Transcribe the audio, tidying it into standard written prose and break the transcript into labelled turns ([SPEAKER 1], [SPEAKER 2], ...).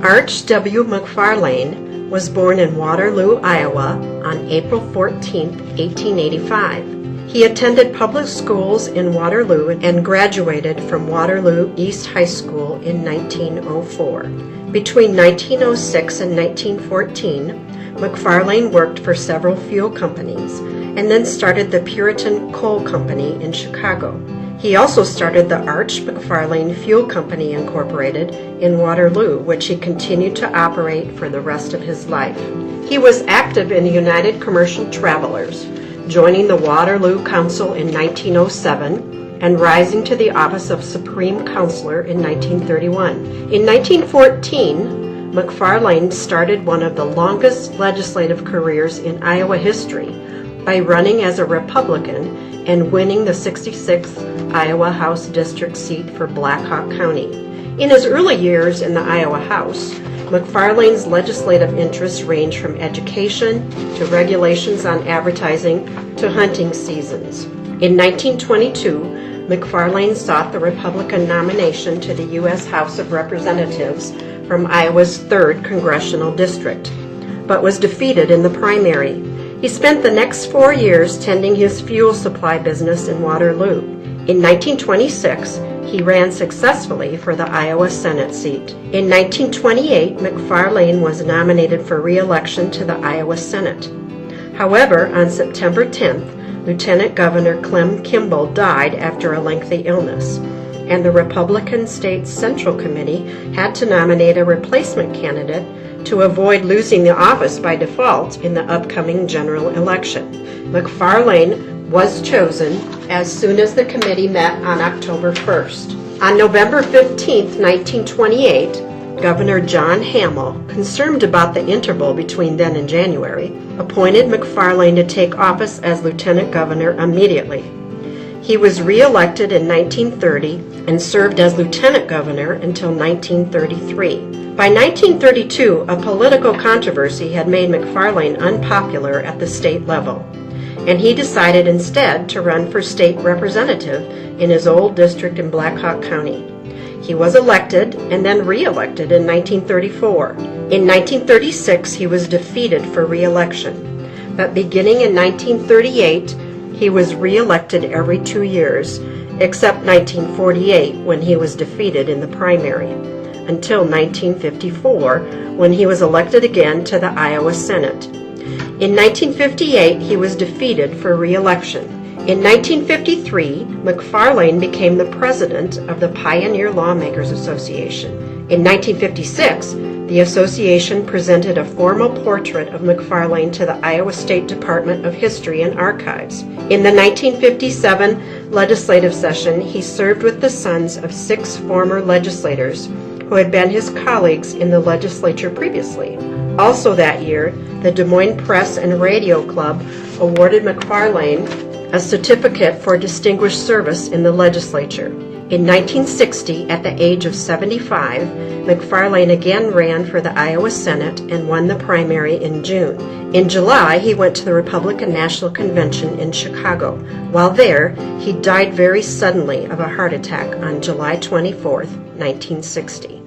[SPEAKER 1] Arch W. McFarlane was born in Waterloo, Iowa on April 14, 1885. He attended public schools in Waterloo and graduated from Waterloo East High School in 1904. Between 1906 and 1914, McFarlane worked for several fuel companies and then started the Puritan Coal Company in Chicago. He also started the Arch McFarlane Fuel Company Incorporated in Waterloo, which he continued to operate for the rest of his life. He was active in the United Commercial Travelers, joining the Waterloo Council in 1907 and rising to the office of Supreme Councilor in 1931. In 1914, McFarlane started one of the longest legislative careers in Iowa history by running as a Republican and winning the 66th Iowa House District seat for Black Hawk County. In his early years in the Iowa House, McFarlane's legislative interests range from education to regulations on advertising to hunting seasons. In 1922, McFarlane sought the Republican nomination to the U.S. House of Representatives from Iowa's 3rd Congressional District, but was defeated in the primary. He spent the next 4 years tending his fuel supply business in Waterloo. In 1926, he ran successfully for the Iowa Senate seat. In 1928, McFarlane was nominated for re-election to the Iowa Senate. However, on September 10th, Lieutenant Governor Clem Kimball died after a lengthy illness, and the Republican State Central Committee had to nominate a replacement candidate to avoid losing the office by default in the upcoming general election. McFarlane was chosen as soon as the committee met on October 1st. On November 15, 1928, Governor John Hamill, concerned about the interval between then and January, appointed McFarlane to take office as lieutenant governor immediately. He was re-elected in 1930 and served as lieutenant governor until 1933. By 1932, a political controversy had made McFarlane unpopular at the state level, and he decided instead to run for state representative in his old district in Black Hawk County. He was elected and then re-elected in 1934. In 1936, he was defeated for re-election, but beginning in 1938, he was re-elected every 2 years, except 1948 when he was defeated in the primary, until 1954 when he was elected again to the Iowa Senate. In 1958, he was defeated for re-election. In 1953, McFarlane became the president of the Pioneer Lawmakers Association. In 1956, the association presented a formal portrait of McFarlane to the Iowa State Department of History and Archives. In the 1957 legislative session, he served with the sons of 6 former legislators who had been his colleagues in the legislature previously. Also that year, the Des Moines Press and Radio Club awarded McFarlane a certificate for distinguished service in the legislature. In 1960, at the age of 75, McFarlane again ran for the Iowa Senate and won the primary in June. In July, he went to the Republican National Convention in Chicago. While there, he died very suddenly of a heart attack on July 24, 1960.